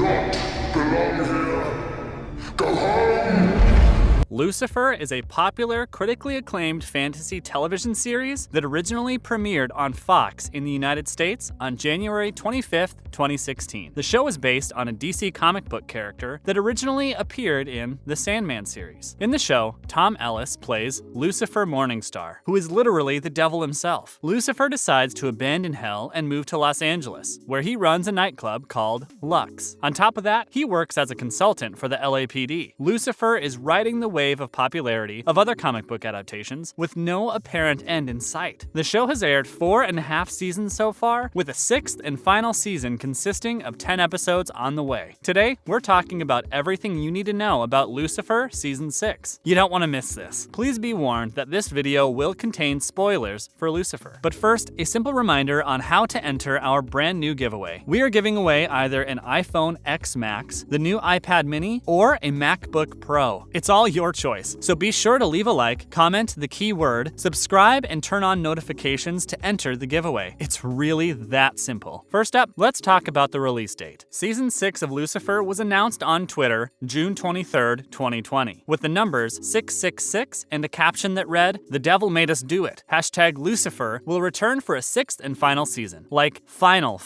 not belong here. Go home! Lucifer is a popular, critically acclaimed fantasy television series that originally premiered on Fox in the United States on January 25th, 2016. The show is based on a DC comic book character that originally appeared in the Sandman series. In the show, Tom Ellis plays Lucifer Morningstar, who is literally the devil himself. Lucifer decides to abandon hell and move to Los Angeles, where he runs a nightclub called Lux. On top of that, he works as a consultant for the LAPD. Lucifer is riding the wave of popularity of other comic book adaptations with no apparent end in sight. The show has aired 4.5 seasons so far, with a 6th and final season consisting of 10 episodes on the way. Today, we're talking about everything you need to know about Lucifer Season 6. You don't want to miss this. Please be warned that this video will contain spoilers for Lucifer. But first, a simple reminder on how to enter our brand new giveaway. We are giving away either an iPhone X Max, the new iPad mini, or a MacBook Pro. It's all your choice, so be sure to leave a like, comment the keyword, subscribe, and turn on notifications to enter the giveaway. It's really that simple. First up, let's talk about the release date. Season 6 of Lucifer was announced on Twitter June 23rd, 2020, with the numbers 666 and a caption that read, "The devil made us do it. #Lucifer will return for a 6th and final season." Like, final.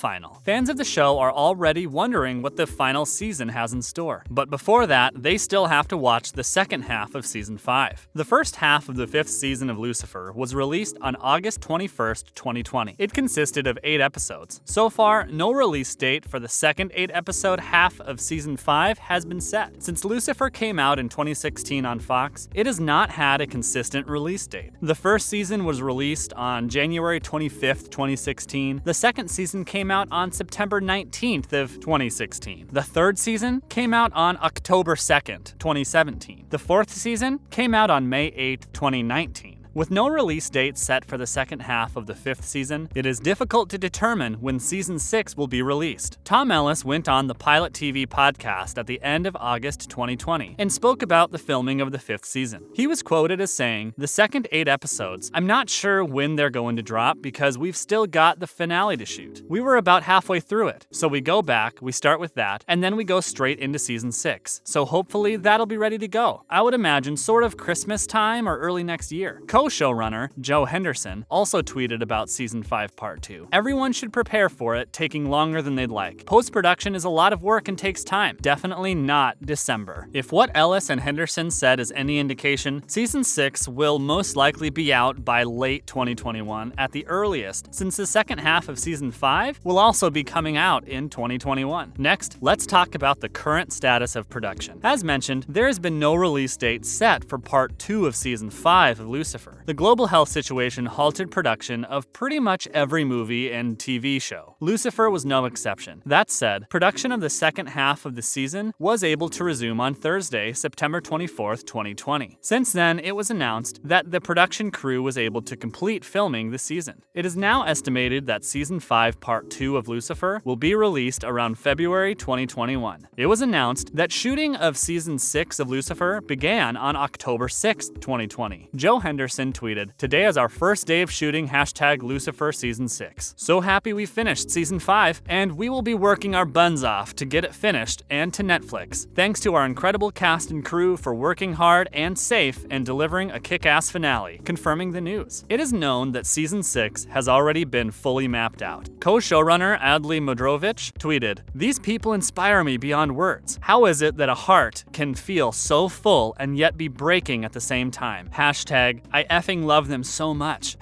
Fans of the show are already wondering what the final season has in store. But before that, they still have to watch the second half of Season 5. The first half of the 5th season of Lucifer was released on August 21st, 2020. It consisted of 8 episodes. So far, no release date for the second 8-episode half of Season 5 has been set. Since Lucifer came out in 2016 on Fox, it has not had a consistent release date. The first season was released on January 25th, 2016. The second season came out on September 19th of 2016. The third season came out on October 2nd, 2017. The fourth season came out on May 8th, 2019. With no release date set for the second half of the 5th season, it is difficult to determine when Season 6 will be released. Tom Ellis went on the Pilot TV podcast at the end of August 2020 and spoke about the filming of the 5th season. He was quoted as saying, "The second 8 episodes, I'm not sure when they're going to drop because we've still got the finale to shoot. We were about halfway through it, so we go back, we start with that, and then we go straight into Season 6. So hopefully that'll be ready to go. I would imagine sort of Christmas time or early next year." Co-showrunner Joe Henderson also tweeted about Season 5 Part 2. "Everyone should prepare for it taking longer than they'd like. Post-production is a lot of work and takes time. Definitely not December." If what Ellis and Henderson said is any indication, Season 6 will most likely be out by late 2021 at the earliest, since the second half of Season 5 will also be coming out in 2021. Next, let's talk about the current status of production. As mentioned, there has been no release date set for Part 2 of Season 5 of Lucifer. The global health situation halted production of pretty much every movie and TV show. Lucifer was no exception. That said, production of the second half of the season was able to resume on Thursday, September 24th, 2020. Since then, it was announced that the production crew was able to complete filming the season. It is now estimated that Season 5 Part 2 of Lucifer will be released around February 2021. It was announced that shooting of Season 6 of Lucifer began on October 6th, 2020. Joe Henderson tweeted, "Today is our first day of shooting #Lucifer Season 6. So happy we finished Season 5, and we will be working our buns off to get it finished and to Netflix. Thanks to our incredible cast and crew for working hard and safe and delivering a kick-ass finale," confirming the news. It is known that Season 6 has already been fully mapped out. Co-showrunner Adley Modrovich tweeted, "These people inspire me beyond words. How is it that a heart can feel so full and yet be breaking at the same time? #I effing love them so much.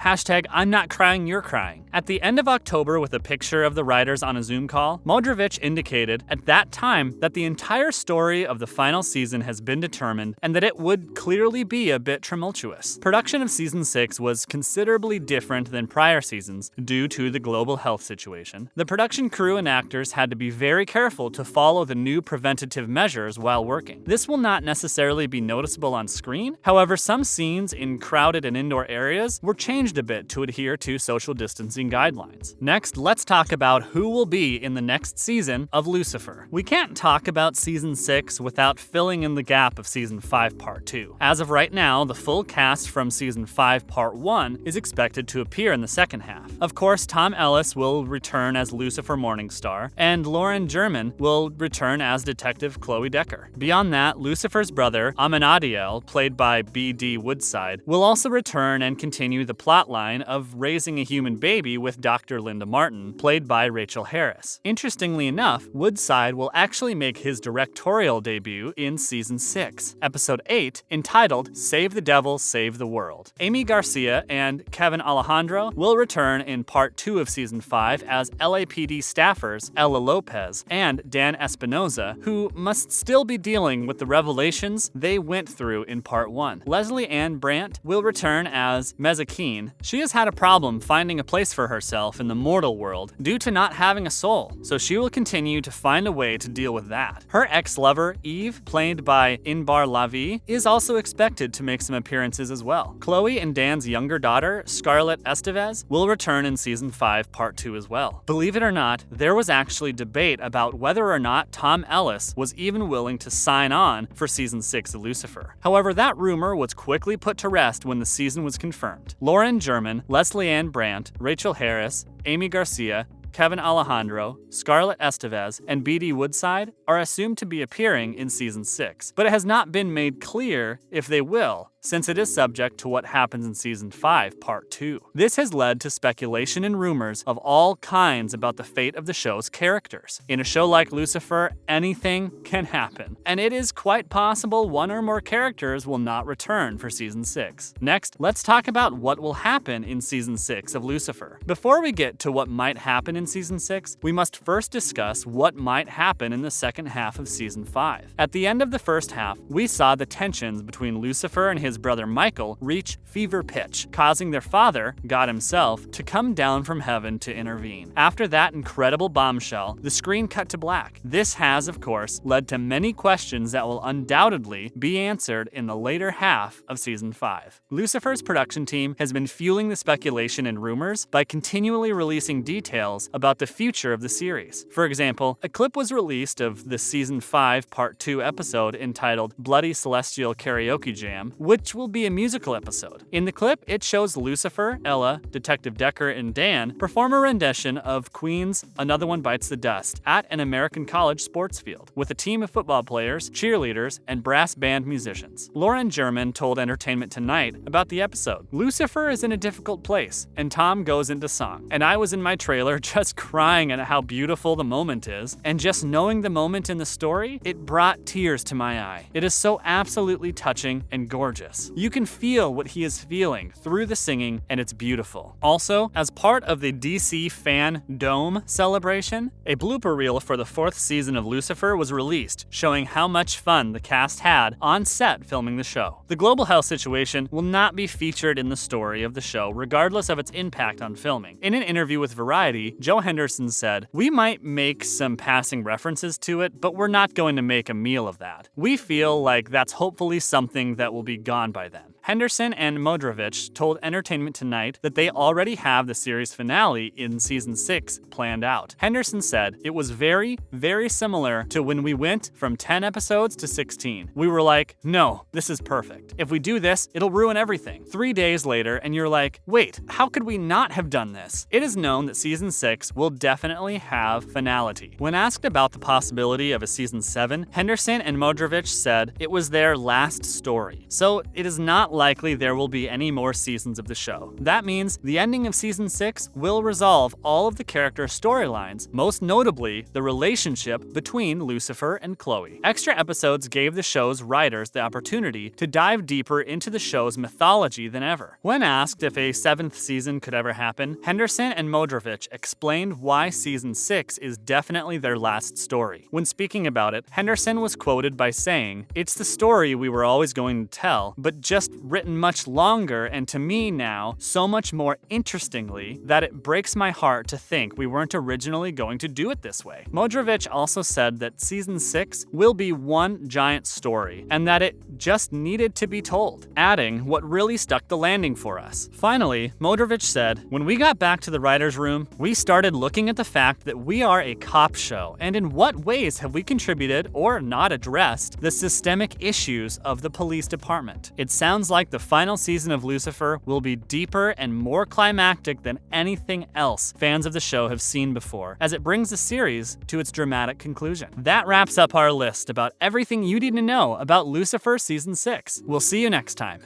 #I'm not crying, you're crying." At the end of October, with a picture of the writers on a Zoom call, Modrovich indicated at that time that the entire story of the final season has been determined and that it would clearly be a bit tumultuous. Production of Season 6 was considerably different than prior seasons due to the global health situation. The production crew and actors had to be very careful to follow the new preventative measures while working. This will not necessarily be noticeable on screen. However, some scenes in crowded crowded and indoor areas were changed a bit to adhere to social distancing guidelines. Next, let's talk about who will be in the next season of Lucifer. We can't talk about Season 6 without filling in the gap of Season 5 Part 2. As of right now, the full cast from Season 5 Part 1 is expected to appear in the second half. Of course, Tom Ellis will return as Lucifer Morningstar, and Lauren German will return as Detective Chloe Decker. Beyond that, Lucifer's brother, Amenadiel, played by D.B Woodside, will also return and continue the plotline of raising a human baby with Dr. Linda Martin, played by Rachael Harris. Interestingly enough, Woodside will actually make his directorial debut in Season 6, Episode 8, entitled Save the Devil, Save the World. Aimee Garcia and Kevin Alejandro will return in Part 2 of Season 5 as LAPD staffers Ella Lopez and Dan Espinoza, who must still be dealing with the revelations they went through in Part 1. Lesley-Ann Brandt will return as Mazikeen. She has had a problem finding a place for herself in the mortal world due to not having a soul, so she will continue to find a way to deal with that. Her ex-lover, Eve, played by Inbar Lavi, is also expected to make some appearances as well. Chloe and Dan's younger daughter, Scarlett Estevez, will return in Season 5 Part 2 as well. Believe it or not, there was actually debate about whether or not Tom Ellis was even willing to sign on for Season 6 of Lucifer. However, that rumor was quickly put to rest when the season was confirmed. Lauren German, Lesley-Ann Brandt, Rachael Harris, Aimee Garcia, Kevin Alejandro, Scarlett Estevez, and D.B Woodside are assumed to be appearing in Season 6, but it has not been made clear if they will, since it is subject to what happens in Season 5, Part 2. This has led to speculation and rumors of all kinds about the fate of the show's characters. In a show like Lucifer, anything can happen, and it is quite possible one or more characters will not return for Season 6. Next, let's talk about what will happen in Season 6 of Lucifer. Before we get to what might happen in Season 6, we must first discuss what might happen in the second half of Season 5. At the end of the first half, we saw the tensions between Lucifer and his brother Michael reach fever pitch, causing their father, God himself, to come down from heaven to intervene. After that incredible bombshell, the screen cut to black. This has, of course, led to many questions that will undoubtedly be answered in the later half of Season 5. Lucifer's production team has been fueling the speculation and rumors by continually releasing details about the future of the series. For example, a clip was released of the Season 5 Part 2 episode entitled Bloody Celestial Karaoke Jam, which will be a musical episode. In the clip, it shows Lucifer, Ella, Detective Decker, and Dan perform a rendition of Queen's Another One Bites the Dust at an American college sports field, with a team of football players, cheerleaders, and brass band musicians. Lauren German told Entertainment Tonight about the episode. Lucifer is in a difficult place, and Tom goes into song. And I was in my trailer just crying at how beautiful the moment is, and just knowing the moment in the story, it brought tears to my eye. It is so absolutely touching and gorgeous. You can feel what he is feeling through the singing, and it's beautiful. Also, as part of the DC Fan Dome celebration, a blooper reel for the 4th season of Lucifer was released, showing how much fun the cast had on set filming the show. The global health situation will not be featured in the story of the show, regardless of its impact on filming. In an interview with Variety, Joe Henderson said, "We might make some passing references to it, but we're not going to make a meal of that. We feel like that's hopefully something that will be gone by then." Henderson and Modrovich told Entertainment Tonight that they already have the series finale in Season 6 planned out. Henderson said, "It was very, very similar to when we went from 10 episodes to 16. We were like, no, this is perfect. If we do this, it'll ruin everything. 3 days later, and you're like, wait, how could we not have done this?" It is known that Season 6 will definitely have finality. When asked about the possibility of a Season 7, Henderson and Modrovich said it was their last story. So it is not likely there will be any more seasons of the show. That means the ending of Season 6 will resolve all of the character storylines, most notably the relationship between Lucifer and Chloe. Extra episodes gave the show's writers the opportunity to dive deeper into the show's mythology than ever. When asked if a 7th season could ever happen, Henderson and Modrovich explained why Season 6 is definitely their last story. When speaking about it, Henderson was quoted by saying, "It's the story we were always going to tell, but just written much longer and to me now so much more interestingly that it breaks my heart to think we weren't originally going to do it this way. Modrovich also said that season 6 will be one giant story and that it just needed to be told, adding what really stuck the landing for us. Finally, Modrovich said, "When we got back to the writer's room, we started looking at the fact that we are a cop show, and in what ways have we contributed or not addressed the systemic issues of the police department. It sounds like the final season of Lucifer will be deeper and more climactic than anything else fans of the show have seen before, as it brings the series to its dramatic conclusion." That wraps up our list about everything you need to know about Lucifer Season 6. We'll see you next time.